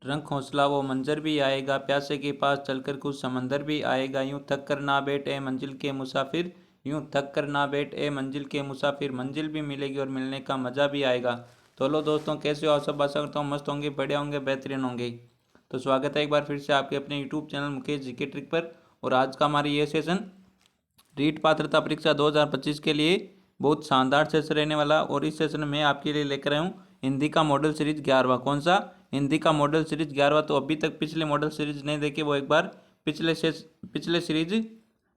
रंग हौसला वो मंजर भी आएगा, प्यासे के पास चलकर कुछ समंदर भी आएगा। यूं थक कर ना बैठ ए मंजिल के मुसाफिर, यूं थक कर ना बैठ ए मंजिल के मुसाफिर, मंजिल भी मिलेगी और मिलने का मज़ा भी आएगा। तो लो दोस्तों, कैसे हो आप सब? आशा करता हूँ मस्त होंगे, बढ़िया होंगे, बेहतरीन होंगे। तो स्वागत है एक बार फिर से आपके अपने YouTube channel Mukesh GK trick पर। और आज का हमारी ये सेशन रीट पात्रता परीक्षा 2025 के लिए बहुत शानदार सेशन रहने वाला। और इस सेशन में आपके लिए लेकर आया हूँ हिंदी का मॉडल सीरीज 11वां। कौन सा? हिंदी का मॉडल सीरीज 11वां। तो अभी तक पिछले मॉडल सीरीज नहीं देखे वो एक बार पिछले सीरीज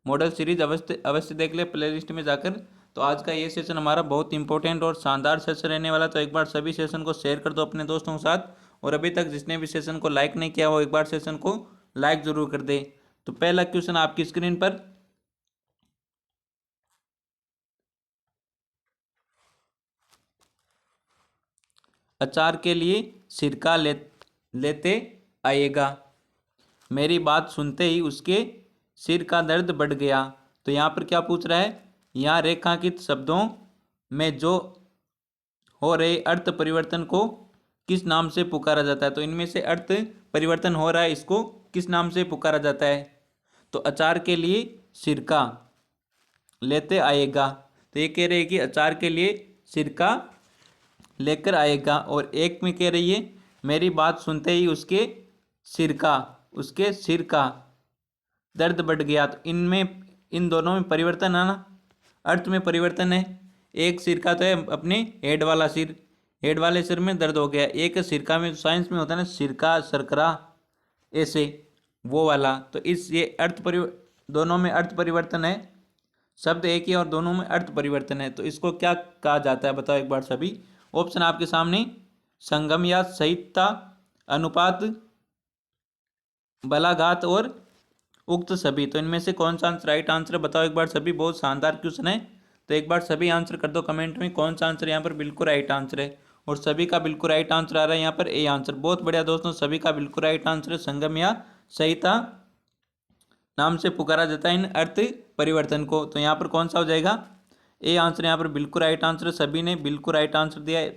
मॉडल सीरीज अवश्य अवश्य देख ले प्लेलिस्ट में जाकर। तो आज का ये सेशन हमारा बहुत इंपॉर्टेंट और शानदार सेशन रहने वाला। तो एक बार सभी सेशन को शेयर कर दो अपने दोस्तों के साथ। और अभी तक जिसने भी सेशन को लाइक नहीं किया वो एक बार सेशन को लाइक जरूर कर दे। तो पहला क्वेश्चन आपकी स्क्रीन पर, अचार के लिए सिरका लेते आएगा, मेरी बात सुनते ही उसके सिर का दर्द बढ़ गया। तो यहाँ पर क्या पूछ रहा है? यहाँ रेखांकित शब्दों में जो हो रहे अर्थ परिवर्तन को किस नाम से पुकारा जाता है? तो इनमें से अर्थ परिवर्तन हो रहा है, इसको किस नाम से पुकारा जाता है? तो अचार के लिए सिरका लेते आएगा, तो ये कह रहे हैं कि अचार के लिए सिरका लेकर आएगा। और एक में कह रही है मेरी बात सुनते ही उसके सिर का दर्द बढ़ गया। तो इनमें इन दोनों में परिवर्तन है ना, अर्थ में परिवर्तन है। एक सिर का तो है अपने हेड वाला सिर, हेड वाले सिर में दर्द हो गया। एक सिरका में साइंस में होता है ना, सिरका सरकरा ऐसे, वो वाला। तो इस ये दोनों में अर्थ परिवर्तन है, शब्द एक ही और दोनों में अर्थ परिवर्तन है। तो इसको क्या कहा जाता है बताओ एक बार सभी। ऑप्शन आपके सामने, संगम या संहिता, अनुपात, बलाघात और उक्त सभी। तो इनमें से कौन सा आंसर राइट आंसर है बताओ एक बार सभी। बहुत शानदार क्वेश्चन है, तो एक बार सभी आंसर कर दो कमेंट में कौन सा आंसर यहाँ पर बिल्कुल राइट आंसर है। और सभी का बिल्कुल राइट आंसर आ रहा है यहाँ पर ए आंसर। बहुत बढ़िया दोस्तों, सभी का बिल्कुल राइट आंसर है, संगम या संहिता नाम से पुकारा जाता है इन अर्थ परिवर्तन को। तो यहाँ पर कौन सा हो जाएगा? ए आंसर यहाँ पर बिल्कुल राइट आंसर है, सभी ने बिल्कुल राइट आंसर दिया है।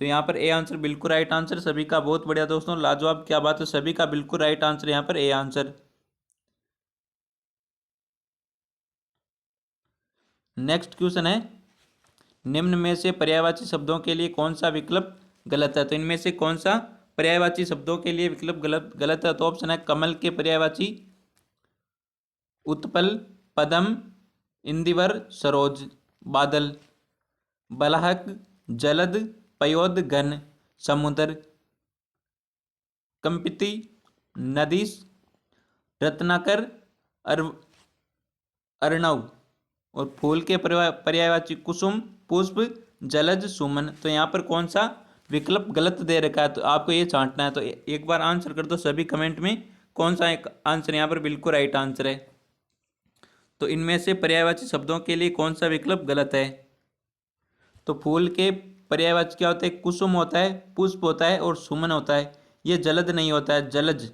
तो यहाँ पर ए आंसर बिल्कुल राइट आंसर सभी का। बहुत बढ़िया दोस्तों, लाजवाब, क्या बात है, सभी का बिल्कुल राइट आंसर यहाँ पर ए आंसर। नेक्स्ट क्वेश्चन है, निम्न में से पर्यायवाची शब्दों के लिए कौन सा विकल्प गलत है? तो इनमें से कौन सा पर्यायवाची शब्दों के लिए विकल्प गलत है? तो ऑप्शन है कमल के पर्यायवाची उत्पल, पदम, इंदिवर, सरोज, बादल, बलाहक, जलद, पयोद, घन, समुद्र, कंपिति, नदीश, रत्नाकर, अर्णव। और फूल के पर्यायवाची कुसुम, पुष्प, जलज, सुमन। तो यहाँ पर कौन सा विकल्प गलत दे रखा है? तो आपको ये छांटना है। तो एक बार आंसर कर दो सभी कमेंट में कौन सा एक आंसर यहाँ पर बिल्कुल राइट आंसर है। तो इनमें से पर्यायवाची शब्दों के लिए कौन सा विकल्प गलत है? तो फूल के पर्यायवाची क्या होते हैं? कुसुम होता है, पुष्प होता है और सुमन होता है। ये जलद नहीं होता है, जलज।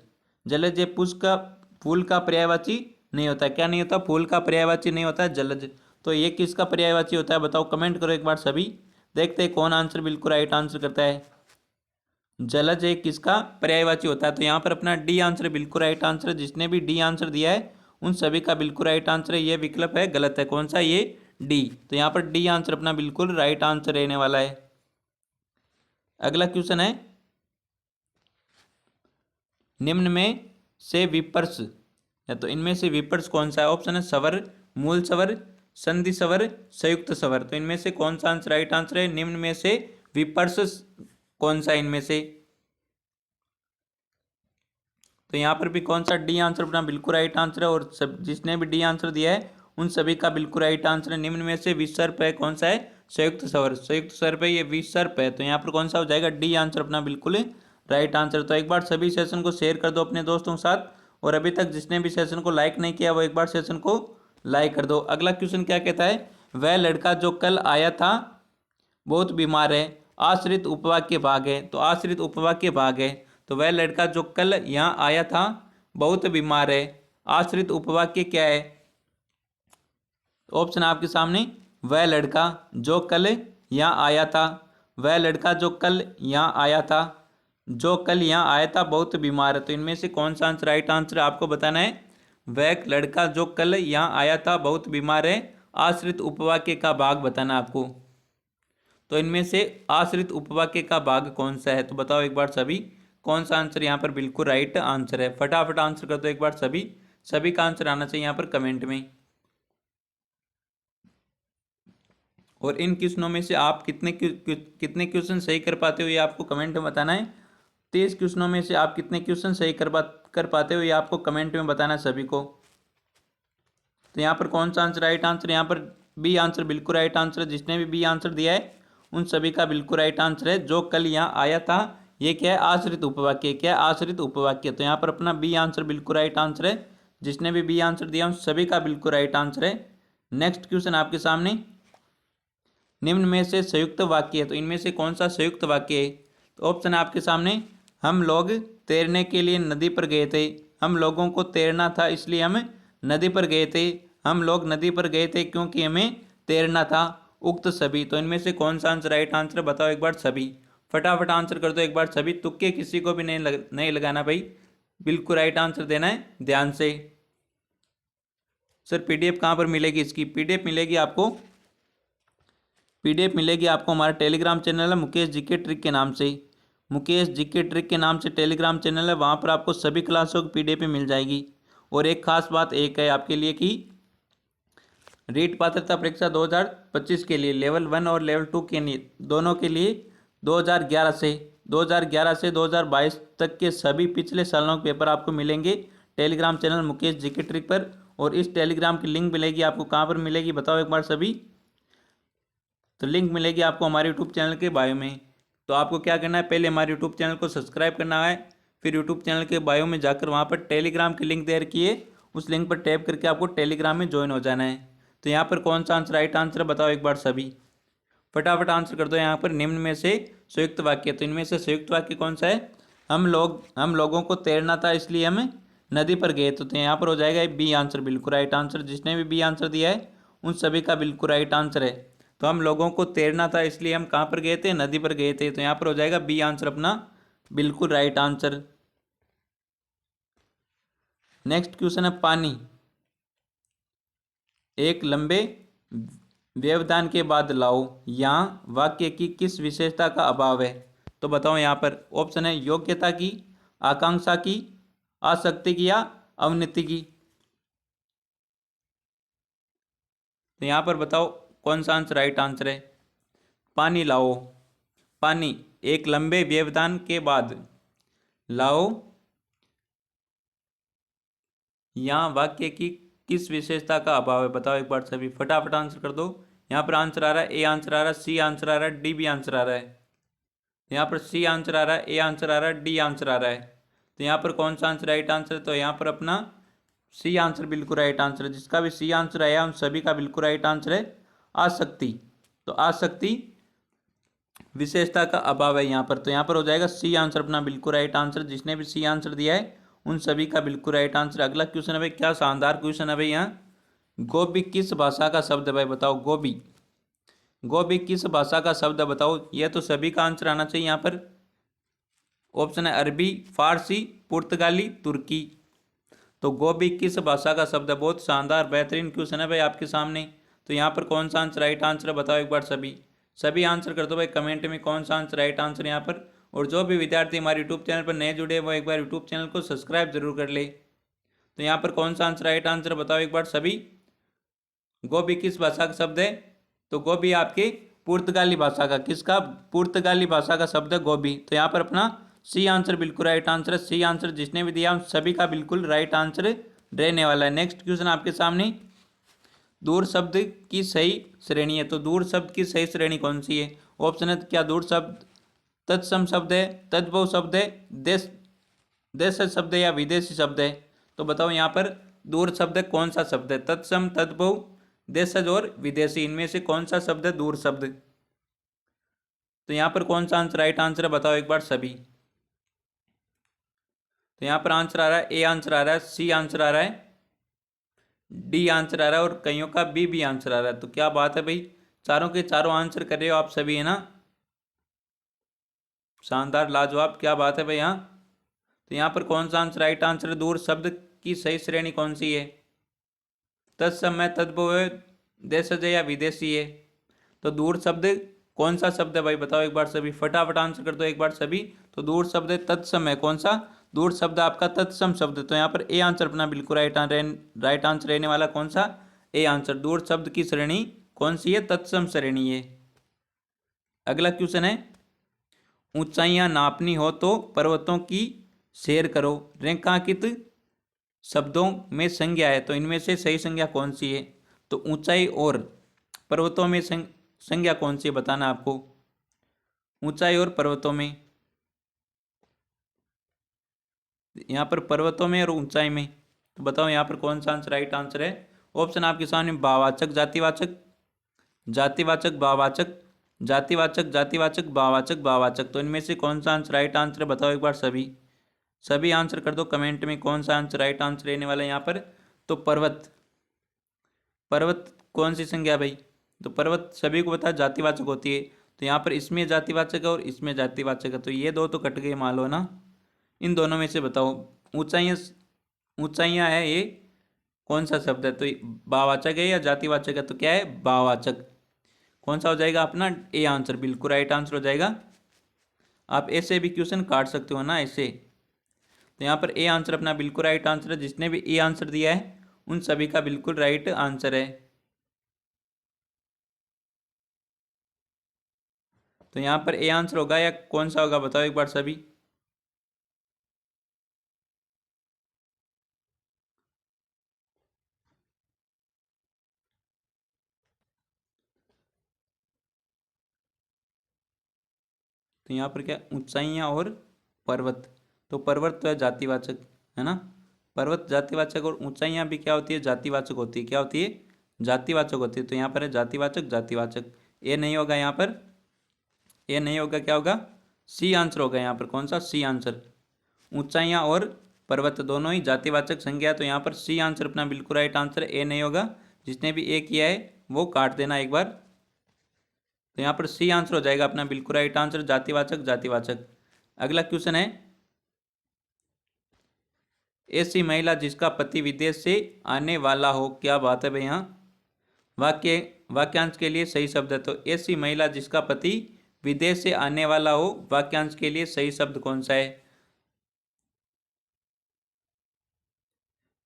जलज ये पुष्प का, फूल का पर्यायवाची नहीं होता है। क्या नहीं होता? फूल का पर्यायवाची नहीं होता है, जलज। तो ये किसका पर्यायवाची होता है बताओ, कमेंट करो एक बार सभी। देखते हैं कौन आंसर बिल्कुल राइट आंसर करता है। जलज एक किसका पर्यायवाची होता है? तो यहाँ पर अपना डी आंसर बिल्कुल राइट आंसर है। जिसने भी डी आंसर दिया है उन सभी का बिल्कुल राइट आंसर है। ये विकल्प है गलत है, कौन सा? ये डी। तो यहाँ पर डी आंसर अपना बिल्कुल राइट आंसर रहने वाला है। अगला क्वेश्चन है, निम्न में से विपर्स, या तो इनमें से विपर्स कौन सा है? ऑप्शन है स्वर, मूल स्वर, संधि स्वर, संयुक्त स्वर। तो इनमें से कौन सा आंसर राइट आंसर है? निम्न में से विपर्स कौन सा है इनमें से? तो यहाँ पर भी कौन सा? डी आंसर अपना बिल्कुल राइट आंसर है। और सब जिसने भी डी आंसर दिया है उन सभी का बिल्कुल राइट आंसर है। निम्न में से विसर्प है, कौन सा है? संयुक्त स्वर, संयुक्त स्वर पे ये विसर्प है। तो यहाँ पर कौन सा हो जाएगा? डी आंसर अपना बिल्कुल राइट आंसर। तो एक बार सभी सेशन को शेयर कर दो अपने दोस्तों के साथ। और अभी तक जिसने भी सेशन को लाइक नहीं किया वो एक बार सेशन को लाइक कर दो। अगला क्वेश्चन क्या कहता है? वह लड़का जो कल आया था बहुत बीमार है, आश्रित उपवाक्य भाग है। तो आश्रित उपवाक्य भाग है। तो वह लड़का जो कल यहाँ आया था बहुत बीमार है, आश्रित उपवाक्य क्या है? ऑप्शन आपके सामने, वह लड़का जो कल यहाँ आया था, वह लड़का जो कल यहाँ आया था, जो कल यहाँ आया था बहुत बीमार है। तो इनमें से कौन सा आंसर राइट आंसर आपको बताना है। वह लड़का जो कल यहाँ आया था बहुत बीमार है, आश्रित उपवाक्य का भाग बताना आपको। तो इनमें से आश्रित उपवाक्य का भाग कौन सा है, तो बताओ एक बार सभी, कौन सा आंसर यहाँ पर बिल्कुल राइट आंसर है। फटाफट आंसर कर दो एक बार सभी, सभी का आंसर आना चाहिए यहाँ पर कमेंट में। और इन क्वेश्चनों में से आप कितने क्वेश्चन सही कर पाते हो ये आपको कमेंट में बताना है। 30 क्वेश्चनों में से आप कितने क्वेश्चन सही कर पाते हो ये आपको कमेंट में बताना है सभी को। तो यहाँ पर कौन सा आंसर राइट आंसर, यहाँ पर बी आंसर बिल्कुल राइट आंसर है। जिसने भी बी आंसर दिया है उन सभी का बिल्कुल राइट आंसर है। जो कल यहाँ आया था ये क्या है, आश्रित उपवाक्य। क्या है, आश्रित उपवाक्य। तो यहाँ पर अपना बी आंसर बिल्कुल राइट आंसर है। जिसने भी बी आंसर दिया उन सभी का बिल्कुल राइट आंसर है। नेक्स्ट क्वेश्चन आपके सामने, निम्न में से संयुक्त वाक्य है। तो इनमें से कौन सा संयुक्त वाक्य है, तो ऑप्शन है आपके सामने, हम लोग तैरने के लिए नदी पर गए थे, हम लोगों को तैरना था इसलिए हम नदी पर गए थे, हम लोग नदी पर गए थे क्योंकि हमें तैरना था, उक्त सभी। तो इनमें से कौन सा आंसर राइट आंसर बताओ एक बार सभी, फटाफट आंसर कर दो एक बार सभी। तुक्के किसी को भी नहीं लगाना भाई, बिल्कुल राइट आंसर देना है ध्यान से। सर पीडीएफ कहाँ पर मिलेगी इसकी, पीडीएफ मिलेगी आपको, पीडीएफ मिलेगी आपको हमारा टेलीग्राम चैनल है मुकेश जीके ट्रिक के नाम से। मुकेश जीके ट्रिक के नाम से टेलीग्राम चैनल है, वहाँ पर आपको सभी क्लासों की पीडीएफ मिल जाएगी। और एक खास बात एक है आपके लिए कि रीट पात्रता परीक्षा 2025 के लिए लेवल 1 और लेवल 2 के लिए दोनों के लिए 2011 से 2022 तक के सभी पिछले सालों के पेपर आपको मिलेंगे Telegram channel Mukesh GK trick पर। और इस टेलीग्राम की लिंक मिलेगी आपको कहाँ पर मिलेगी बताओ एक बार सभी, तो लिंक मिलेगी आपको हमारे यूट्यूब चैनल के बायो में। तो आपको क्या करना है, पहले हमारे यूट्यूब चैनल को सब्सक्राइब करना है, फिर यूट्यूब चैनल के बायो में जाकर वहाँ पर टेलीग्राम की लिंक दे रखी है, उस लिंक पर टैप करके आपको टेलीग्राम में ज्वाइन हो जाना है। तो यहाँ पर कौन सा आंसर राइट आंसर है बताओ एक बार सभी, फटाफट आंसर कर दो। यहाँ पर निम्न में से संयुक्त वाक्य, तो इनमें से संयुक्त वाक्य कौन सा है, हम लोगों को तैरना था इसलिए हम नदी पर गए। तो यहाँ पर हो जाएगा बी आंसर बिल्कुल राइट आंसर। जिसने भी बी आंसर दिया है उन सभी का बिल्कुल राइट आंसर है। तो हम लोगों को तैरना था इसलिए हम कहाँ पर गए थे, नदी पर गए थे। तो यहाँ पर हो जाएगा बी आंसर अपना बिल्कुल राइट आंसर। नेक्स्ट क्वेश्चन है पानी एक लंबे व्यवधान के बाद लाओ, यहाँ वाक्य की किस विशेषता का अभाव है। तो बताओ यहाँ पर ऑप्शन है योग्यता की, आकांक्षा की, आसक्ति की या अवनति की। तो यहाँ पर बताओ कौन सा आंसर राइट आंसर है। पानी लाओ, पानी एक लंबे व्यवधान के बाद लाओ, यहाँ वाक्य की किस विशेषता का अभाव है बताओ एक बार सभी, फटाफट आंसर कर दो। यहाँ पर आंसर आ रहा है ए आंसर आ रहा है, सी आंसर आ रहा है, डी भी आंसर आ रहा है। यहाँ पर सी आंसर आ रहा है, ए आंसर आ रहा है, डी आंसर आ रहा है। तो यहाँ पर कौन सा आंसर राइट आंसर है, तो यहाँ पर अपना सी आंसर बिल्कुल राइट आंसर है। जिसका भी सी आंसर आया उन सभी का बिल्कुल राइट आंसर है आसक्ति। तो आसक्ति विशेषता का अभाव है यहाँ पर। तो यहाँ पर हो जाएगा सी आंसर अपना बिल्कुल राइट आंसर। जिसने भी सी आंसर दिया है उन सभी का बिल्कुल राइट आंसर। अगला क्वेश्चन है भाई, क्या शानदार क्वेश्चन है भाई। यहाँ गोभी किस भाषा का शब्द है भाई बताओ, गोभी, गोभी किस भाषा का शब्द है बताओ। यह तो सभी का आंसर आना चाहिए यहाँ पर। ऑप्शन है अरबी, फारसी, पुर्तगाली, तुर्की। तो गोभी किस भाषा का शब्द है, बहुत शानदार बेहतरीन क्वेश्चन है भाई आपके सामने। तो यहाँ पर कौन सा आंसर राइट आंसर है बताओ एक बार सभी, सभी आंसर कर दो भाई कमेंट में कौन सा आंसर राइट आंसर यहाँ पर। और जो भी विद्यार्थी हमारे यूट्यूब चैनल पर नए जुड़े वो एक बार यूट्यूब चैनल को सब्सक्राइब जरूर कर ले। तो यहाँ पर कौन सा आंसर राइट आंसर बताओ एक बार सभी, गोभी किस भाषा का शब्द है। तो गोभी आपके पुर्तगाली भाषा का, किसका, पुर्तगाली भाषा का शब्द है गोभी। तो यहाँ पर अपना सी आंसर बिल्कुल राइट आंसर है। सी आंसर जिसने भी दिया उन सभी का बिल्कुल राइट आंसर रहने वाला है। नेक्स्ट क्वेश्चन आपके सामने, दूर शब्द की सही श्रेणी है। तो दूर शब्द की सही श्रेणी कौन सी है। ऑप्शन है क्या दूर शब्द तत्सम शब्द है, तद्भव शब्द है, देश देश शब्द है या विदेशी शब्द है। तो बताओ यहाँ पर दूर शब्द कौन सा शब्द है, तत्सम, तद्भव, देशज और विदेशी, इनमें से कौन सा शब्द है दूर शब्द। तो यहाँ पर कौन सा आंसर राइट आंसर है बताओ एक बार सभी। तो यहाँ पर आंसर आ रहा है ए आंसर आ रहा है, सी आंसर आ रहा है, डी आंसर आ रहा है और कईयों का बी भी आंसर आ रहा है। तो क्या बात है भाई, चारों के चारों आंसर कर रहे हो आप सभी है ना। शानदार, लाजवाब, क्या बात है भाई। यहाँ तो यहाँ पर कौन सा आंसर राइट आंसर है? दूर शब्द की सही श्रेणी कौन सी है? तत्समय, तद्भव, देशज या विदेशी है? तो दूर शब्द कौन सा शब्द है भाई? बताओ एक बार सभी, फटाफट आंसर कर दो एक बार सभी। तो दूर शब्द है तत्समय। कौन सा दूर शब्द? आपका तत्सम शब्द। तो यहाँ पर ए आंसर अपना बिल्कुल राइट आंसर रहने वाला कौन सा? A answer. दूर शब्द की श्रेणी कौन सी है? तत्सम श्रेणी है। अगला क्वेश्चन है, ऊंचाइयां नापनी हो तो पर्वतों की सैर करो, रेखांकित शब्दों में संज्ञा है, तो इनमें से सही संज्ञा कौन सी है? तो ऊंचाई और पर्वतों में संज्ञा कौन सी है बताना आपको। ऊंचाई और पर्वतों में, यहाँ पर पर्वतों में और ऊंचाई में, तो बताओ यहाँ पर कौन सा आंसर राइट आंसर है? ऑप्शन आपके सामने, भाववाचक, जातिवाचक, जातिवाचक, भाववाचक, जातिवाचक, जातिवाचक, भाववाचक, भाववाचक। तो इनमें से कौन सा आंसर राइट आंसर है बताओ एक बार सभी। सभी आंसर कर दो कमेंट में, कौन सा आंसर राइट आंसर रहने वाला है यहाँ पर। तो पर्वत, पर्वत कौन सी संज्ञा है भाई? तो पर्वत सभी को पता है जातिवाचक होती है, तो यहाँ पर इसमें जातिवाचक है और इसमें जातिवाचक है, तो ये दो तो कट गए मान लो ना। इन दोनों में से बताओ। ऊंचाइयाँ, ऊंचाइयाँ है ये कौन सा शब्द है? तो भाववाचक है या जातिवाचक है? तो क्या है? भाववाचक। कौन सा हो जाएगा अपना? ए आंसर, बिल्कुल राइट आंसर हो जाएगा। आप ऐसे भी क्वेश्चन काट सकते हो ना ऐसे। तो यहाँ पर ए आंसर अपना बिल्कुल राइट आंसर है। जिसने भी ए आंसर दिया है उन सभी का बिल्कुल राइट आंसर है। तो यहाँ पर ए आंसर होगा या कौन सा होगा बताओ एक बार सभी। तो यहाँ पर क्या, ऊंचाइयाँ और पर्वत, तो पर्वत तो है जातिवाचक, है ना। पर्वत जातिवाचक और ऊंचाइयाँ भी क्या होती है? जातिवाचक होती है। क्या होती है? जातिवाचक होती है। तो यहाँ पर है जातिवाचक, जातिवाचक। ए नहीं होगा यहाँ पर, ए नहीं होगा, क्या होगा? सी आंसर होगा यहाँ पर। कौन सा? C answer. ऊंचाइयाँ और पर्वत दोनों ही जातिवाचक संज्ञा, तो यहाँ पर सी आंसर अपना बिल्कुल राइट आंसर है। ए नहीं होगा। जिसने भी ए किया है वो काट देना एक बार। तो यहाँ पर सी आंसर हो जाएगा अपना बिल्कुल राइट आंसर, जातिवाचक, जातिवाचक। अगला क्वेश्चन है, ऐसी महिला जिसका पति विदेश से आने वाला हो, क्या बात है भाई। यहाँ वाक्य, वाक्यांश के लिए सही शब्द है। तो ऐसी महिला जिसका पति विदेश से आने वाला हो, वाक्यांश के लिए सही शब्द कौन सा है?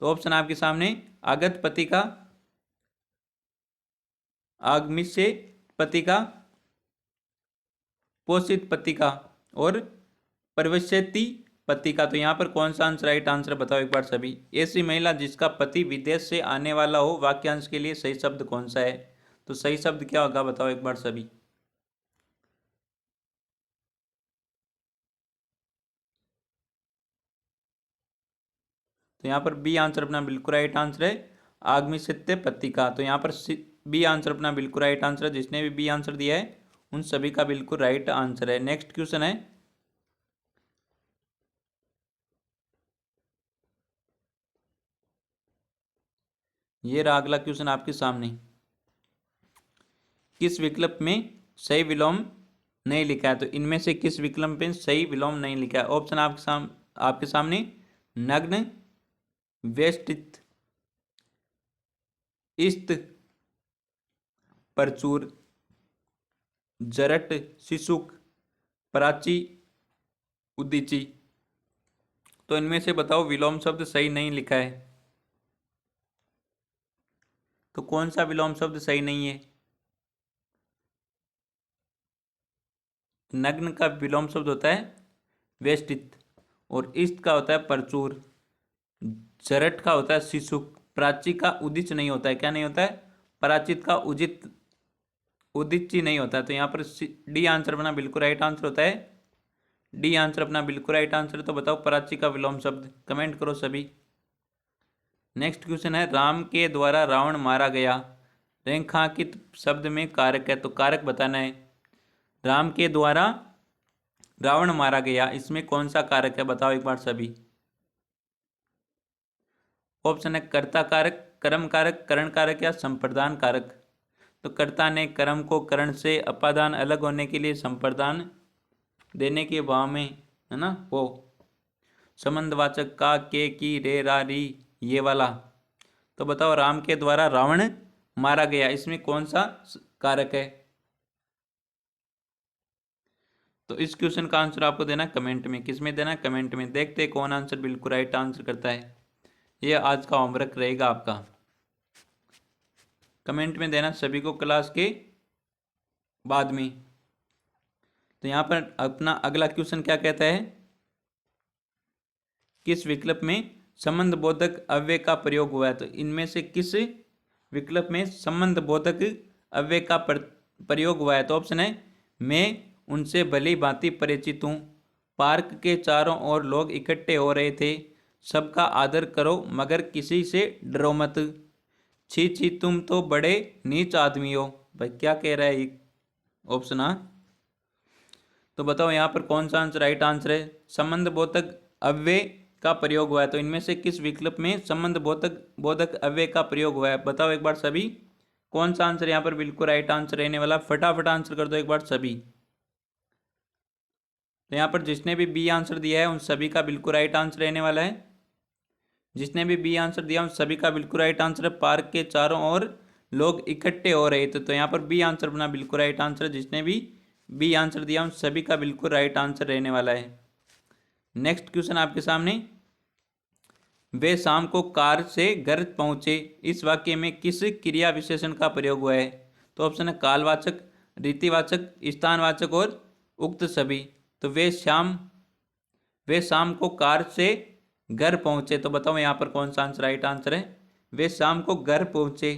तो ऑप्शन आपके सामने, आगत पति का, आगमित से पति का, पोषित पति का और परिवश्यति पति का। तो यहाँ पर कौन सा आंसर राइट आंसर बताओ एक बार सभी। ऐसी महिला जिसका पति विदेश से आने वाला हो, वाक्यांश के लिए सही शब्द कौन सा है? तो सही शब्द क्या होगा बताओ एक बार सभी। तो यहाँ पर बी आंसर अपना बिल्कुल राइट आंसर है, आगमिष्यते पति का। तो यहाँ पर बी आंसर अपना बिल्कुल राइट आंसर है। जिसने भी बी आंसर दिया है उन सभी का बिल्कुल राइट आंसर है। नेक्स्ट क्वेश्चन है, ये रहा अगला क्वेश्चन आपके सामने। किस विकल्प में सही विलोम नहीं लिखा है? तो इनमें से किस विकल्प में सही विलोम नहीं लिखा है? ऑप्शन आपके सामने, नग्न, वेष्टित, इस्त, परचूर, जरट, शिशुक, प्राची, उदीची। तो इनमें से बताओ विलोम शब्द सही नहीं लिखा है। तो कौन सा विलोम शब्द सही नहीं है? नग्न का विलोम शब्द होता है वेष्टित, और इष्ट का होता है परचूर, जरट का होता है शिशुक, प्राची का उदिच नहीं होता है। क्या नहीं होता है? पराचित का उदित, उदिची नहीं होता है। तो यहाँ पर डी आंसर अपना बिल्कुल राइट आंसर होता है। डी आंसर अपना बिल्कुल राइट आंसर है। तो बताओ पराची का विलोम शब्द, कमेंट करो सभी। नेक्स्ट क्वेश्चन है, राम के द्वारा रावण मारा गया, रेखांकित शब्द में कारक है। तो कारक बताना है। राम के द्वारा रावण मारा गया, इसमें कौन सा कारक है बताओ एक बार सभी। ऑप्शन है कर्ता कारक, कर्म कारक, करण कारक या संप्रदान कारक। तो कर्ता ने कर्म को करण से अपादान अलग होने के लिए संप्रदान देने के भाव में, है ना, वो संबंधवाचक का, के, की, रे, रा, री, ये वाला। तो बताओ राम के द्वारा रावण मारा गया, इसमें कौन सा कारक है? तो इस क्वेश्चन का आंसर आपको देना कमेंट में। किस में देना? कमेंट में। देखते हैं कौन आंसर बिल्कुल राइट आंसर करता है। ये आज का होमवर्क रहेगा आपका, कमेंट में देना सभी को क्लास के बाद में। तो यहाँ पर अपना अगला क्वेश्चन क्या कहता है? किस विकल्प में संबंध बोधक अव्यय का प्रयोग हुआ है? तो इनमें से किस विकल्प में संबंध बोधक अव्यय का प्रयोग हुआ है? तो ऑप्शन है मैं उनसे भली भांति परिचित हूँ, पार्क के चारों ओर लोग इकट्ठे हो रहे थे, सबका आदर करो मगर किसी से डरो मत, छी छी तुम तो बड़े नीच आदमी हो। भाई क्या कह रहा है ऑप्शन आ? तो बताओ यहाँ पर कौन सा आंसर राइट आंसर है? संबंध बोधक अव्यय का प्रयोग हुआ है। तो इनमें से किस विकल्प में संबंध बोधक अव्यय का प्रयोग हुआ है? बताओ एक बार सभी, कौन सा आंसर यहाँ पर बिल्कुल राइट आंसर रहने वाला? फटाफट आंसर कर दो एक बार सभी। तो यहाँ पर जिसने भी बी आंसर दिया है उन सभी का बिल्कुल राइट आंसर रहने वाला है। जिसने भी बी आंसर दिया उन सभी का बिल्कुल राइट आंसर है, पार्क के चारों ओर लोग इकट्ठे हो रहे थे। तो यहाँ पर बी आंसर अपना बिल्कुल राइट आंसर है। जिसने भी बी आंसर दिया उन सभी का बिल्कुल राइट आंसर रहने वाला है। नेक्स्ट क्वेश्चन आपके सामने, वे शाम को कार से घर पहुंचे, इस वाक्य में किस क्रिया विशेषण का प्रयोग हुआ है? तो ऑप्शन है कालवाचक, रीतिवाचक, स्थानवाचक और उक्त सभी। तो वे शाम को कार से घर पहुंचे, तो बताओ यहाँ पर कौन सा आंसर राइट आंसर है? वे शाम को घर पहुंचे,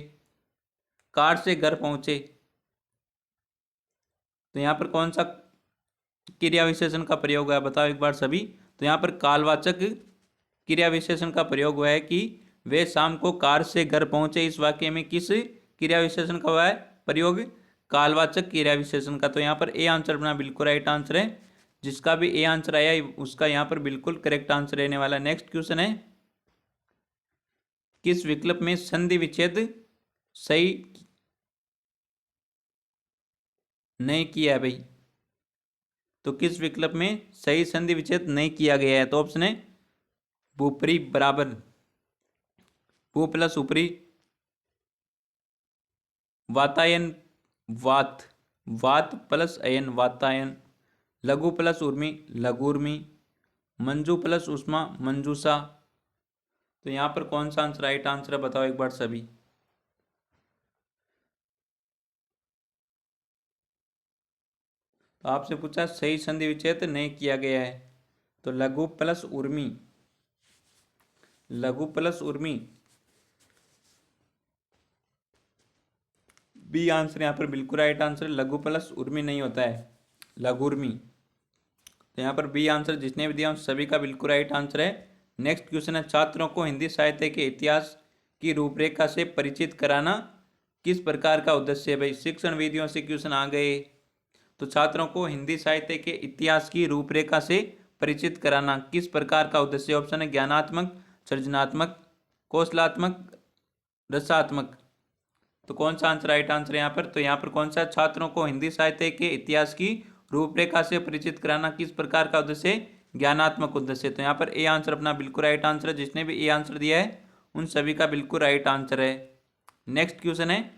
कार से घर पहुंचे, तो यहाँ पर कौन सा क्रिया विशेषण का प्रयोग हुआ है? बताओ एक बार सभी। तो यहाँ पर कालवाचक क्रिया विशेषण का प्रयोग हुआ है कि वे शाम को कार से घर पहुंचे। इस वाक्य में किस क्रिया विशेषण का हुआ है प्रयोग? कालवाचक क्रिया विशेषण का। तो यहाँ पर ए आंसर अपना बिल्कुल राइट आंसर है। जिसका भी ए आंसर आया उसका यहाँ पर बिल्कुल करेक्ट आंसर रहने वाला है। नेक्स्ट क्वेश्चन है, किस विकल्प में संधि विच्छेद सही नहीं किया है भाई? तो किस विकल्प में सही संधि विच्छेद नहीं किया गया है? तो ऑप्शन है भूपरी बराबर, भू प्लस ऊपरी, वातायन वात, वात प्लस अयन वातायन, लघु प्लस उर्मी लघुर्मी, मंजू प्लस उष्मा मंजूषा। तो यहाँ पर कौन सा आंसर राइट आंसर है? बताओ एक बार सभी। तो आपसे पूछा सही संधि विच्छेद नहीं किया गया है, तो लघु प्लस उर्मी, लघु प्लस उर्मी, बी आंसर यहाँ पर बिल्कुल राइट आंसर। लघु प्लस उर्मी नहीं होता है, लघुर्मी। तो यहाँ पर बी आंसर जिसने भी दिया उन सभी का बिल्कुल राइट आंसर है। नेक्स्ट क्वेश्चन है, छात्रों को हिंदी साहित्य के इतिहास की रूपरेखा से परिचित कराना किस प्रकार का उद्देश्य है? भाई शिक्षण विधियों से क्वेश्चन आ गए। तो छात्रों को हिंदी साहित्य के इतिहास की रूपरेखा से परिचित कराना किस प्रकार का उद्देश्य? ऑप्शन है ज्ञानात्मक, सृजनात्मक, कौशलात्मक, रसात्मक। तो कौन सा आंसर राइट आंसर है यहाँ पर? तो यहाँ पर कौन सा, छात्रों को हिंदी साहित्य के इतिहास की रूपरेखा से परिचित कराना किस प्रकार का उद्देश्य? ज्ञानात्मक उद्देश्य। तो यहाँ पर ए आंसर अपना बिल्कुल राइट आंसर है। जिसने भी ए आंसर दिया है उन सभी का बिल्कुल राइट आंसर है। नेक्स्ट क्वेश्चन है,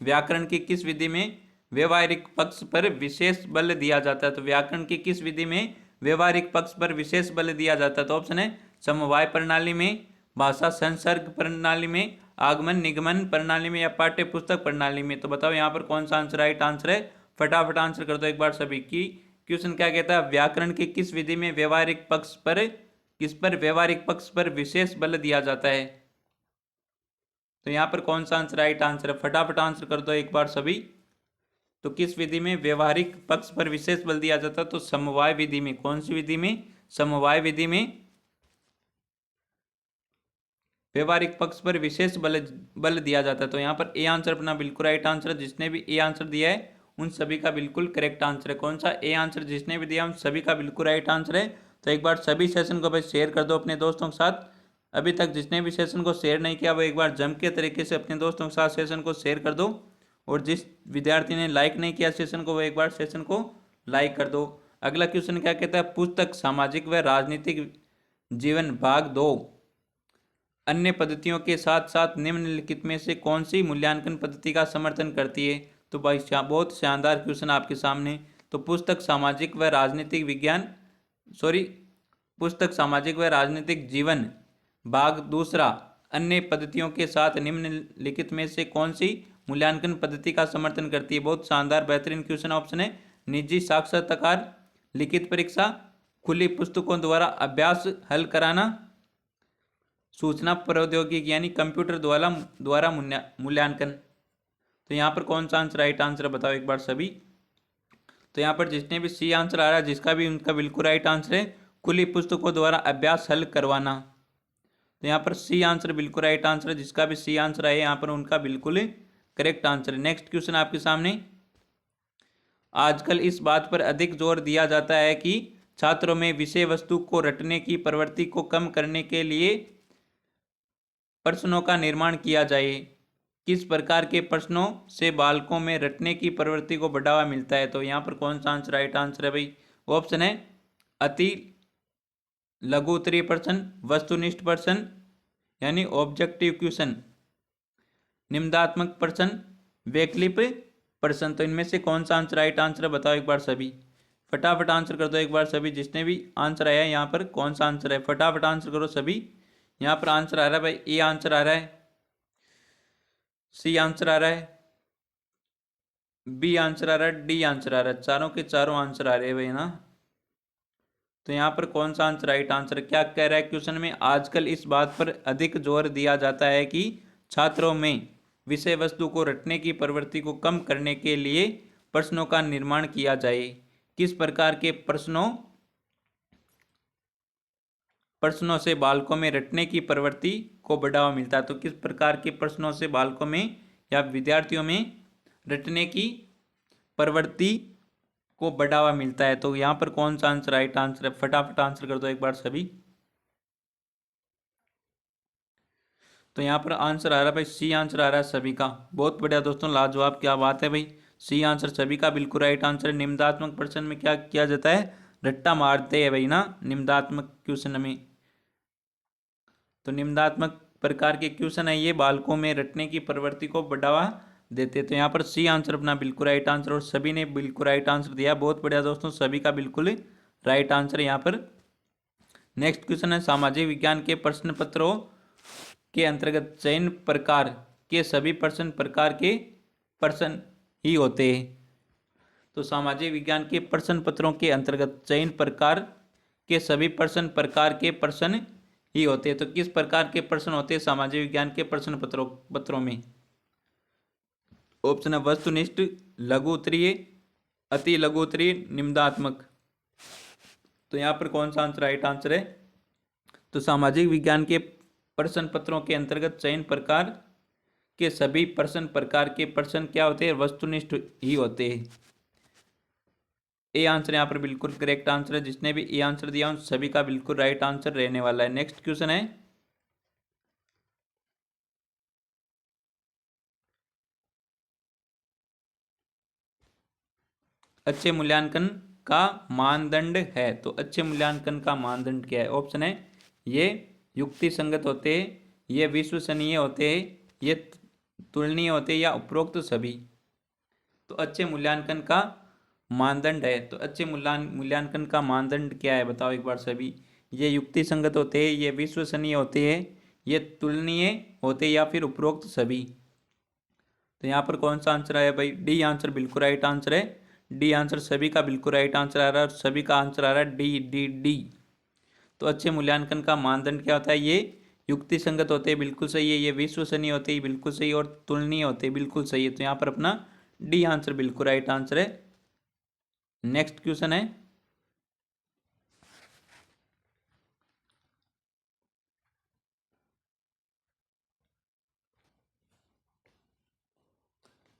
व्याकरण की किस विधि में व्यवहारिक पक्ष पर विशेष बल दिया जाता है? तो व्याकरण की किस विधि में व्यवहारिक पक्ष पर विशेष बल दिया जाता है? तो ऑप्शन है समवाय प्रणाली में, भाषा संसर्ग प्रणाली में, आगमन निगमन प्रणाली में, या पाठ्य पुस्तक प्रणाली में। तो बताओ यहाँ पर कौन सा आंसर राइट आंसर है? फटाफट आंसर कर दो एक बार सभी की। क्वेश्चन क्या कहता है, व्याकरण के किस विधि में व्यवहारिक पक्ष पर, किस पर व्यवहारिक पक्ष पर विशेष बल दिया जाता है? तो यहाँ पर कौन सा आंसर राइट आंसर है? फटाफट आंसर कर दो एक बार सभी। तो किस विधि में व्यवहारिक पक्ष पर विशेष बल दिया जाता है? तो समवाय विधि में। कौन सी विधि में? समवाय विधि में व्यवहारिक पक्ष पर विशेष बल दिया जाता है। तो यहाँ पर ए आंसर अपना बिल्कुल राइट आंसर है। जिसने भी ए आंसर दिया है उन सभी का बिल्कुल करेक्ट आंसर है। कौन सा? ए आंसर जिसने भी दिया उन सभी का बिल्कुल राइट आंसर है। तो एक बार सभी सेशन को भाई शेयर कर दो अपने दोस्तों के साथ। अभी तक जिसने भी सेशन को शेयर नहीं किया वो एक बार जम के तरीके से अपने दोस्तों के साथ सेशन को शेयर कर दो। और जिस विद्यार्थी ने लाइक नहीं किया सेशन को वो एक बार सेशन को लाइक कर दो। अगला क्वेश्चन क्या कहता है, पुस्तक सामाजिक व राजनीतिक जीवन भाग 2 अन्य पद्धतियों के साथ साथ निम्नलिखित में से कौन सी मूल्यांकन पद्धति का समर्थन करती है। तो भाई बहुत शानदार क्वेश्चन आपके सामने। तो पुस्तक सामाजिक व राजनीतिक विज्ञान पुस्तक सामाजिक व राजनीतिक जीवन भाग दूसरा अन्य पद्धतियों के साथ निम्नलिखित में से कौन सी मूल्यांकन पद्धति का समर्थन करती है। बहुत शानदार बेहतरीन क्वेश्चन ऑप्शन है। निजी साक्षात्कार, लिखित परीक्षा, खुली पुस्तकों द्वारा अभ्यास हल कराना, सूचना प्रौद्योगिकी यानी कंप्यूटर द्वारा मूल्यांकन। तो यहाँ पर कौन सा आंसर राइट आंसर बताओ एक बार सभी। तो यहाँ पर जिसने भी सी आंसर आ रहा है जिसका भी उनका बिल्कुल राइट आंसर है खुली पुस्तकों द्वारा अभ्यास हल करवाना। तो यहाँ पर सी आंसर बिल्कुल राइट आंसर है। जिसका भी सी आंसर आए यहाँ पर उनका बिल्कुल करेक्ट आंसर है। नेक्स्ट क्वेश्चन आपके सामने। आजकल इस बात पर अधिक जोर दिया जाता है कि छात्रों में विषय वस्तु को रटने की प्रवृत्ति को कम करने के लिए प्रश्नों का निर्माण किया जाए। किस प्रकार के प्रश्नों से बालकों में रटने की प्रवृत्ति को बढ़ावा मिलता है। तो यहाँ पर कौन सा आंसर राइट आंसर है भाई। ऑप्शन है अति लघु उत्तरीय प्रश्न, वस्तुनिष्ठ प्रश्न यानी ऑब्जेक्टिव क्वेश्चन, निम्नात्मक प्रश्न, वैकल्पिक प्रश्न। तो इनमें से कौन सा आंसर राइट आंसर है बताओ एक बार सभी। फटाफट आंसर कर दो एक बार सभी। जिसने भी आंसर आया है यहाँ पर कौन सा आंसर है फटाफट आंसर करो सभी। यहाँ पर आंसर आ रहा है भाई ए आंसर आ रहा है, सी आंसर आ रहा है, बी आंसर आ रहा है, डी आंसर आ रहा है। चारों के चारों आंसर आ रहे हैं भाई ना। तो यहाँ पर कौन सा आंसर राइट आंसर क्या कह रहा है क्वेश्चन में। आजकल इस बात पर अधिक जोर दिया जाता है कि छात्रों में विषय वस्तु को रटने की प्रवृत्ति को कम करने के लिए प्रश्नों का निर्माण किया जाए। किस प्रकार के प्रश्नों से बालकों में रटने की प्रवृत्ति को बढ़ावा मिलता है। तो किस प्रकार के प्रश्नों से बालकों में या विद्यार्थियों में रटने की प्रवृत्ति को बढ़ावा मिलता है। तो यहाँ पर कौन सा आंसर राइट आंसर है फटाफट आंसर कर दो एक बार सभी। तो यहाँ पर आंसर आ रहा है भाई सी आंसर आ रहा है सभी का। बहुत बढ़िया दोस्तों, लाजवाब, क्या बात है भाई। सी आंसर सभी का बिल्कुल राइट आंसर है। निम्नात्मक प्रश्न में क्या किया जाता है, रट्टा मारते हैं भाई ना निम्नात्मक क्वेश्चन में। तो निम्नात्मक प्रकार के क्वेश्चन है ये बालकों में रटने की प्रवृत्ति को बढ़ावा देते। तो यहाँ पर सी आंसर अपना बिल्कुल राइट आंसर और सभी ने बिल्कुल राइट आंसर दिया। बहुत बढ़िया दोस्तों, सभी का बिल्कुल राइट आंसर यहाँ पर। नेक्स्ट क्वेश्चन है सामाजिक विज्ञान के प्रश्न पत्रों के अंतर्गत चयन प्रकार के सभी प्रश्न प्रकार के प्रश्न ही होते हैं। तो सामाजिक विज्ञान के प्रश्न पत्रों के अंतर्गत चयन प्रकार के सभी प्रश्न प्रकार के प्रश्न ही होते हैं। तो किस प्रकार के प्रश्न होते हैं सामाजिक विज्ञान के प्रश्न पत्रों में। ऑप्शन है वस्तुनिष्ठ, लघु उत्तरीय, अति लघु उत्तरीय, निम्नात्मक। तो यहाँ पर कौन सा आंसर राइट आंसर है। तो सामाजिक विज्ञान के प्रश्न पत्रों के अंतर्गत चयन प्रकार के सभी प्रश्न प्रकार के प्रश्न क्या होते हैं, वस्तुनिष्ठ ही होते हैं। ए आंसर यहाँ पर बिल्कुल करेक्ट आंसर है। जिसने भी ए आंसर दिया उन सभी का बिल्कुल राइट आंसर रहने वाला है। नेक्स्ट क्वेश्चन है अच्छे मूल्यांकन का मानदंड है। तो अच्छे मूल्यांकन का मानदंड क्या है। ऑप्शन है ये युक्ति संगत होते हैं, ये विश्वसनीय होते हैं, ये तुलनीय होते हैं या उपरोक्त सभी। तो अच्छे मूल्यांकन का मानदंड है। तो अच्छे मूल्यांकन का मानदंड क्या है बताओ एक बार सभी। ये युक्ति संगत होते हैं, ये विश्वसनीय होते हैं, ये तुलनीय होते हैं या फिर उपरोक्त सभी। तो यहाँ पर कौन सा आंसर आया भाई, डी आंसर बिल्कुल राइट आंसर है। डी आंसर सभी का बिल्कुल राइट आंसर आ रहा है और सभी का आंसर आ रहा है डी डी डी। तो अच्छे मूल्यांकन का मानदंड क्या होता है, ये युक्ति संगत होते हैं बिल्कुल सही है, ये विश्वसनीय होते हैं बिल्कुल सही, और तुलनीय होते हैं बिल्कुल सही है। तो यहाँ पर अपना डी आंसर बिल्कुल राइट आंसर है। नेक्स्ट क्वेश्चन है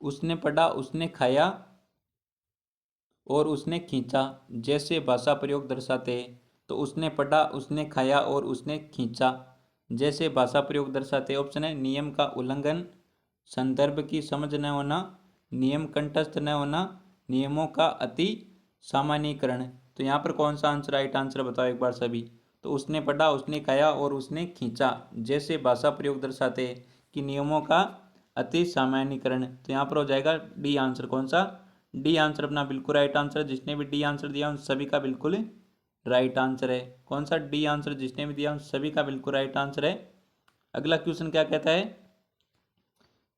उसने पढ़ा उसने खाया और उसने खींचा जैसे भाषा प्रयोग दर्शाते हैं। तो उसने पढ़ा उसने खाया और उसने खींचा जैसे भाषा प्रयोग दर्शाते हैं। ऑप्शन है नियम का उल्लंघन, संदर्भ की समझ न होना, नियम कंठस्थ न होना, नियमों का अति सामान्यीकरण। तो यहाँ पर कौन सा आंसर राइट आंसर बताओ एक बार सभी। तो उसने पढ़ा, उसने खाया और उसने खींचा जैसे भाषा प्रयोग दर्शाते हैं कि नियमों का अति सामान्यीकरण। तो यहाँ पर हो जाएगा डी आंसर। कौन सा? डी आंसर अपना बिल्कुल राइट आंसर है। जिसने भी डी आंसर दिया उन सभी का बिल्कुल राइट आंसर है। कौन सा? डी आंसर जिसने भी दिया उन सभी का बिल्कुल राइट आंसर है। अगला क्वेश्चन क्या कहता है?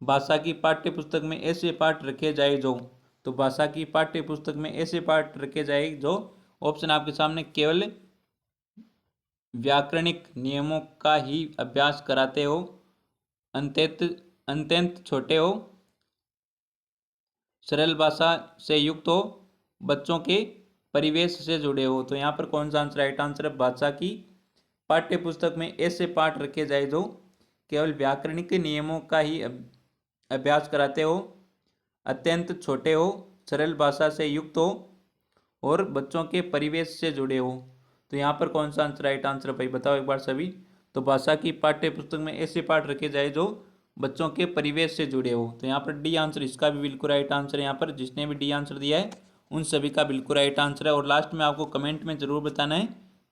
भाषा की पाठ्य पुस्तक में ऐसे पाठ रखे जाए जो। तो भाषा की पाठ्य पुस्तक में ऐसे पाठ रखे जाए जो, ऑप्शन आपके सामने, केवल व्याकरणिक नियमों का ही अभ्यास कराते हो, अत्यंत छोटे हो, सरल भाषा से युक्त हो, बच्चों के परिवेश से जुड़े हो। तो यहाँ पर कौन सा आंसर राइट आंसर है? भाषा की पाठ्य पुस्तक में ऐसे पाठ रखे जाए जो केवल व्याकरणिक नियमों का ही अभ्यास कराते हो, अत्यंत छोटे हो, सरल भाषा से युक्त हो और बच्चों के परिवेश से जुड़े हो। तो यहाँ पर कौन सा आंसर राइट आंसर है भाई, बताओ एक बार सभी। तो भाषा की पाठ्य पुस्तक में ऐसे पाठ रखे जाए जो बच्चों के परिवेश से जुड़े हो। तो यहाँ पर डी आंसर, इसका भी बिल्कुल राइट आंसर है। यहाँ पर जिसने भी डी आंसर दिया है उन सभी का बिल्कुल राइट आंसर है। और लास्ट में आपको कमेंट में ज़रूर बताना है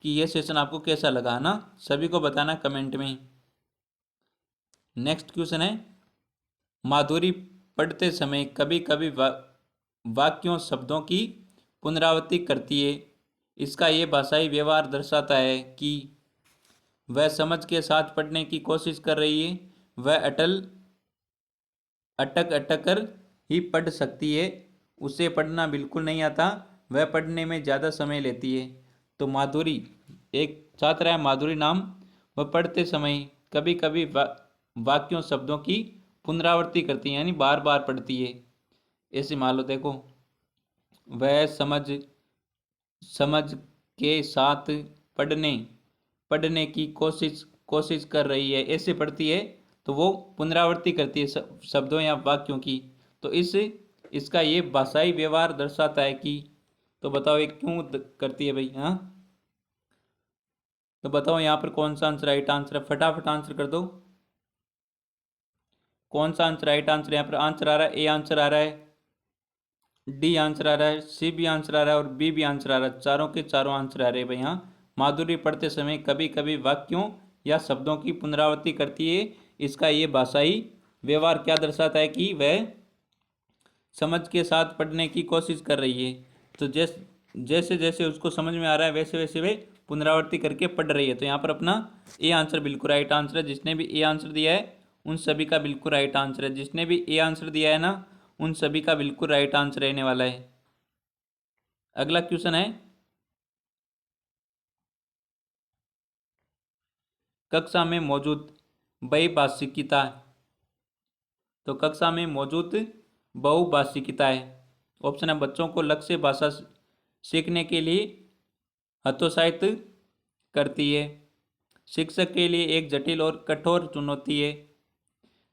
कि ये सेशन आपको कैसा लगा, है ना? सभी को बताना कमेंट में। नेक्स्ट क्वेश्चन है, माधुरी पढ़ते समय कभी कभी वाक्यों शब्दों की पुनरावृत्ति करती है। इसका ये भाषाई व्यवहार दर्शाता है कि वह समझ के साथ पढ़ने की कोशिश कर रही है, वह अटक अटक कर ही पढ़ सकती है, उसे पढ़ना बिल्कुल नहीं आता, वह पढ़ने में ज़्यादा समय लेती है। तो माधुरी, एक छात्रा है माधुरी नाम, वह पढ़ते समय कभी कभी वाक्यों शब्दों की पुनरावृत्ति करती है, यानी बार बार पढ़ती है। ऐसे मान लो, देखो, वह समझ के साथ पढ़ने की कोशिश कर रही है, ऐसे पढ़ती है। तो वो पुनरावृत्ति करती है शब्दों या वाक्यों की। तो इसका ये भाषाई व्यवहार दर्शाता है कि, तो बताओ ये क्यों करती है भाई? हाँ, तो बताओ यहाँ पर कौन सा आंसर राइट आंसर है? फटाफट आंसर कर दो। कौन सा आंसर राइट आंसर? यहाँ पर आंसर आ रहा है, ए आंसर आ रहा है, डी आंसर आ रहा है, सी भी आंसर आ रहा है और बी भी आंसर आ रहा है। चारों के चारों आंसर आ रहे हैं भाई। हाँ, माधुरी पढ़ते समय कभी कभी वाक्यों या शब्दों की पुनरावृत्ति करती है। इसका ये भाषाई व्यवहार क्या दर्शाता है कि वह समझ के साथ पढ़ने की कोशिश कर रही है। तो जैसे जैसे उसको समझ में आ रहा है वैसे वैसे वे पुनरावृत्ति करके पढ़ रही है। तो यहाँ पर अपना ए आंसर बिल्कुल राइट आंसर है। जिसने भी ए आंसर दिया है उन सभी का बिल्कुल राइट आंसर है। जिसने भी ए आंसर दिया है ना, उन सभी का बिल्कुल राइट आंसर रहने वाला है। अगला क्वेश्चन है, कक्षा में मौजूद बहुभाषिकता। तो कक्षा में मौजूद बहुभाषिकता है। ऑप्शन है, बच्चों को लक्ष्य भाषा सीखने के लिए हतोत्साहित करती है, शिक्षक के लिए एक जटिल और कठोर चुनौती है,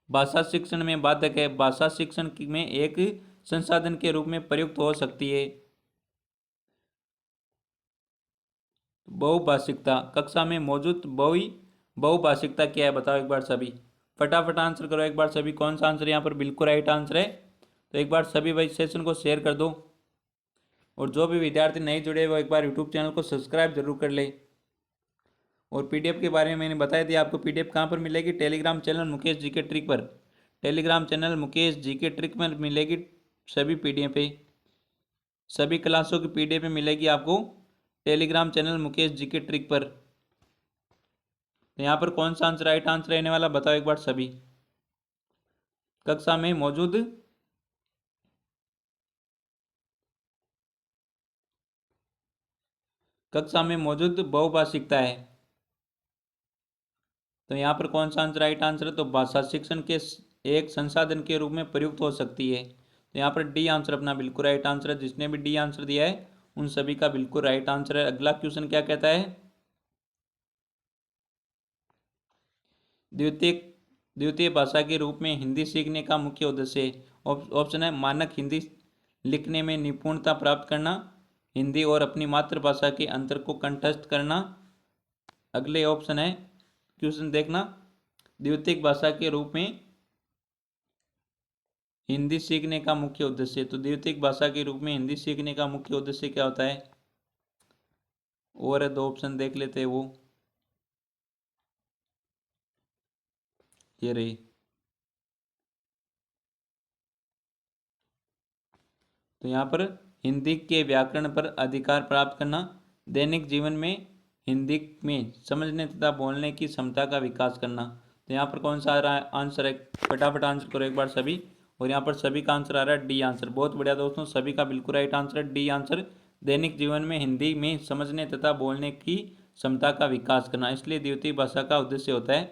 भाषा शिक्षण में बाधक है, भाषा शिक्षण में एक संसाधन के रूप में प्रयुक्त हो सकती है। बहुभाषिकता, कक्षा में मौजूद बहुभाषिकता क्या है, बताओ एक बार सभी। फटाफट आंसर करो एक बार सभी। कौन सा आंसर यहाँ पर बिल्कुल राइट आंसर है? तो एक बार सभी भाई सेशन को शेयर कर दो। और जो भी विद्यार्थी नहीं जुड़े वो एक बार यूट्यूब चैनल को सब्सक्राइब जरूर कर ले। और पीडीएफ के बारे में मैंने बताया दिया आपको। पीडीएफ कहाँ पर मिलेगी? Telegram channel Mukesh GK trick पर। Telegram channel Mukesh GK trick में मिलेगी सभी पीडीएफ पे, सभी क्लासों की पीडीएफ मिलेगी आपको Telegram channel Mukesh GK trick पर। तो यहाँ पर कौन सा आंसर राइट आंसर रहने वाला, बताओ एक बार सभी। कक्षा में मौजूद बहुभाषिकता है। तो यहाँ पर कौन सा आंसर राइट आंसर है? तो भाषा शिक्षण के एक संसाधन के रूप में प्रयुक्त हो सकती है। तो यहाँ पर डी आंसर अपना बिल्कुल राइट आंसर है। जिसने भी डी आंसर दिया है उन सभी का बिल्कुल राइट आंसर है। अगला क्वेश्चन क्या कहता है, द्वितीय भाषा के रूप में हिंदी सीखने का मुख्य उद्देश्य। ऑप्शन है, मानक हिंदी लिखने में निपुणता प्राप्त करना, हिंदी और अपनी मातृभाषा के अंतर को कंठस्थ करना। अगले ऑप्शन है, क्वेश्चन देखना, द्वितीय भाषा के रूप में हिंदी सीखने का मुख्य उद्देश्य। तो द्वितीय भाषा के रूप में हिंदी सीखने का मुख्य उद्देश्य क्या होता है? और 2 ऑप्शन देख लेते हैं, वो ये रही। तो यहाँ पर हिंदी के व्याकरण पर अधिकार प्राप्त करना, दैनिक जीवन में हिंदी में समझने तथा बोलने की क्षमता का विकास करना। तो यहाँ पर कौन सा आ रहा है आंसर है, फटाफट आंसर करो एक बार सभी। और यहाँ पर सभी का आंसर आ रहा है डी आंसर। बहुत बढ़िया दोस्तों, सभी का बिल्कुल राइट आंसर है डी आंसर। दैनिक जीवन में हिंदी में समझने तथा बोलने की क्षमता का विकास करना, इसलिए द्वितीय भाषा का उद्देश्य होता है।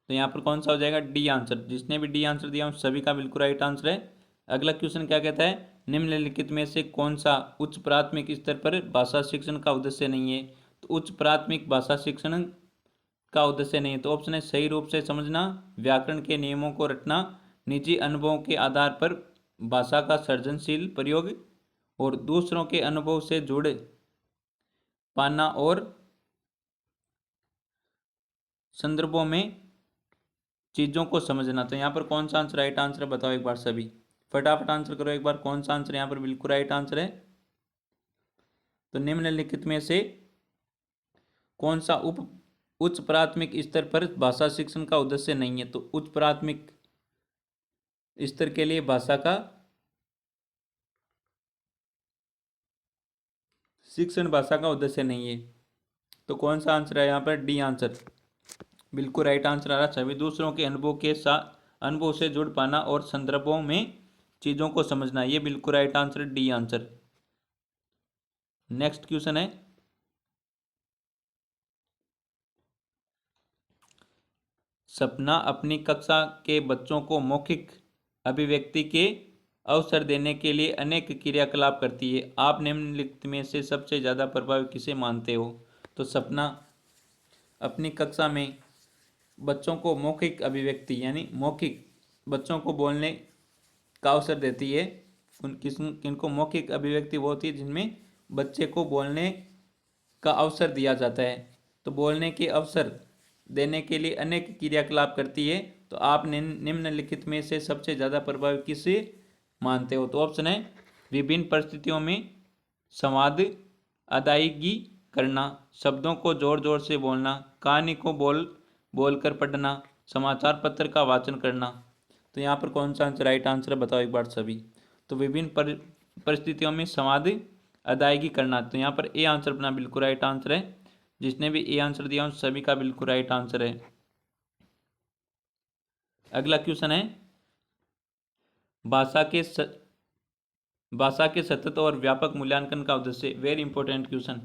तो यहाँ पर कौन सा हो जाएगा, डी आंसर। जिसने भी डी आंसर दिया उन सभी का बिल्कुल राइट आंसर है। अगला क्वेश्चन क्या कहता है, निम्नलिखित में से कौन सा उच्च प्राथमिक स्तर पर भाषा शिक्षण का उद्देश्य नहीं है। तो उच्च प्राथमिक भाषा शिक्षण का उद्देश्य नहीं है। तो ऑप्शन है सही रूप से समझना, व्याकरण के नियमों को रटना, निजी अनुभवों के आधार पर भाषा का सृजनशील प्रयोग, और दूसरों के अनुभव से जुड़ पाना, और संदर्भों में चीज़ों को समझना। तो यहाँ पर कौन सा आंसर राइट आंसर है, बताओ एक बार सभी, फटाफट आंसर करो एक बार, कौन सा आंसर यहाँ पर बिल्कुल राइट आंसर है। तो निम्नलिखित में से कौन सा उच्च प्राथमिक स्तर पर भाषा शिक्षण का उद्देश्य नहीं है। तो उच्च प्राथमिक स्तर के लिए भाषा का शिक्षण भाषा का उद्देश्य नहीं है। तो कौन सा आंसर है यहाँ पर, डी आंसर बिल्कुल राइट आंसर आ रहा है। सभी दूसरों के अनुभव के साथ अनुभव से जुड़ पाना और संदर्भों में चीज़ों को समझना, ये बिल्कुल right answer, D answer. Next question है, सपना अपनी कक्षा के बच्चों को मौखिक अभिव्यक्ति के अवसर देने के लिए अनेक क्रियाकलाप करती है। आप निम्नलिखित में से सबसे ज़्यादा प्रभावी किसे मानते हो। तो सपना अपनी कक्षा में बच्चों को मौखिक अभिव्यक्ति यानी मौखिक बच्चों को बोलने का अवसर देती है। किनको मौखिक अभिव्यक्ति वो होती है जिनमें बच्चे को बोलने का अवसर दिया जाता है। तो बोलने के अवसर देने के लिए अनेक क्रियाकलाप करती है। तो आप निम्नलिखित में से सबसे ज़्यादा प्रभावी किसे मानते हो। तो ऑप्शन है विभिन्न परिस्थितियों में संवाद, अदायगी करना, शब्दों को जोर जोर से बोलना, कहानी को बोलकर पढ़ना, समाचार पत्र का वाचन करना। तो यहाँ पर कौन सा आंसर राइट आंसर है, बताओ एक बार सभी। तो विभिन्न परिस्थितियों में संवाद, अदायगी करना। तो यहाँ पर ए आंसर अपना बिल्कुल राइट आंसर है। जिसने भी ए आंसर दिया उन सभी का बिल्कुल राइट आंसर है। अगला क्वेश्चन है, भाषा के भाषा के सतत और व्यापक मूल्यांकन का उद्देश्य। Very important question,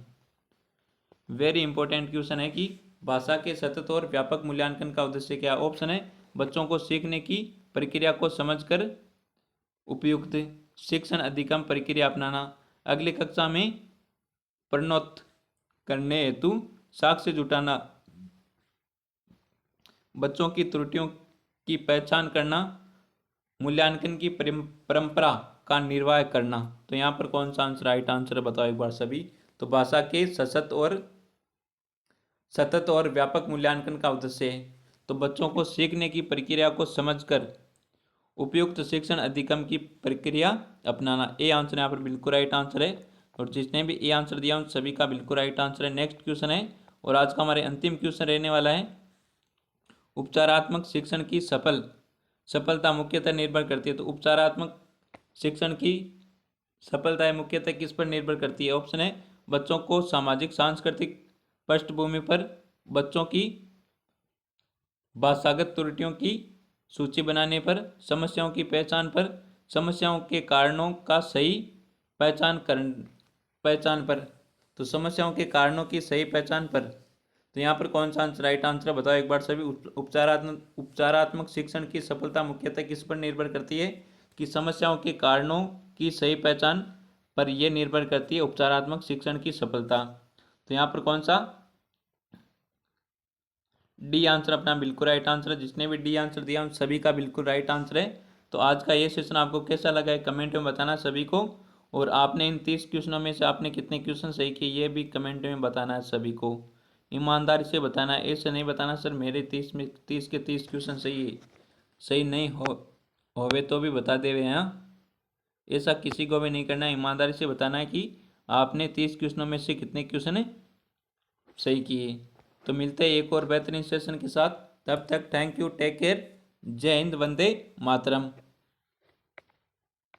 very important question है कि भाषा के सतत और व्यापक मूल्यांकन का उद्देश्य क्या। ऑप्शन है बच्चों को सीखने की प्रक्रिया को समझकर उपयुक्त शिक्षण अधिगम प्रक्रिया अपनाना, अगली कक्षा में प्रणोत करने हेतु साक्ष्य जुटाना, बच्चों की त्रुटियों की पहचान करना, मूल्यांकन की परंपरा का निर्वाह करना। तो यहाँ पर कौन सा आंसर राइट आंसर है, बताओ एक बार सभी। तो भाषा के सतत और व्यापक मूल्यांकन का उद्देश्य है तो बच्चों को सीखने की प्रक्रिया को समझकर उपयुक्त शिक्षण अधिगम की प्रक्रिया अपनाना। ए आंसर यहाँ पर बिल्कुल राइट आंसर है। और जिसने भी ए आंसर दिया उन सभी का बिल्कुल राइट आंसर है। नेक्स्ट क्वेश्चन है और आज का हमारे अंतिम क्वेश्चन रहने वाला है, उपचारात्मक शिक्षण की सफलता मुख्यतः निर्भर करती है। तो उपचारात्मक शिक्षण की सफलता मुख्यतः किस पर निर्भर करती है। ऑप्शन है बच्चों को सामाजिक सांस्कृतिक पृष्ठभूमि पर, बच्चों की भाषागत त्रुटियों की सूची बनाने पर, समस्याओं की पहचान पर, समस्याओं के कारणों का सही पहचान पर। तो समस्याओं के कारणों की सही पहचान पर। तो यहाँ पर कौन सा आंसर राइट आंसर है, बताओ एक बार सभी। उपचारात्मक शिक्षण की सफलता मुख्यतः किस पर निर्भर करती है कि समस्याओं के कारणों की सही पहचान पर यह निर्भर करती है उपचारात्मक शिक्षण की सफलता। तो यहाँ पर कौन सा, डी आंसर अपना बिल्कुल राइट आंसर है। जिसने भी डी आंसर दिया उन सभी का बिल्कुल राइट आंसर है। तो आज का ये सेशन आपको कैसा लगा है कमेंट में बताना सभी को। और आपने इन 30 क्वेश्चनों में से आपने कितने क्वेश्चन सही किए ये भी कमेंट में बताना है सभी को, ईमानदारी से बताना है। ऐसे नहीं बताना सर मेरे 30 के 30 क्वेश्चन सही नहीं होवे तो भी बता दे हुए हैं। ऐसा किसी को भी नहीं करना है, ईमानदारी से बताना है कि आपने 30 क्वेश्चनों में से कितने क्वेश्चन सही किए। तो मिलते हैं एक और बेहतरीन सेशन के साथ, तब तक थैंक यू, टेक केयर, जय हिंद, वंदे मातरम।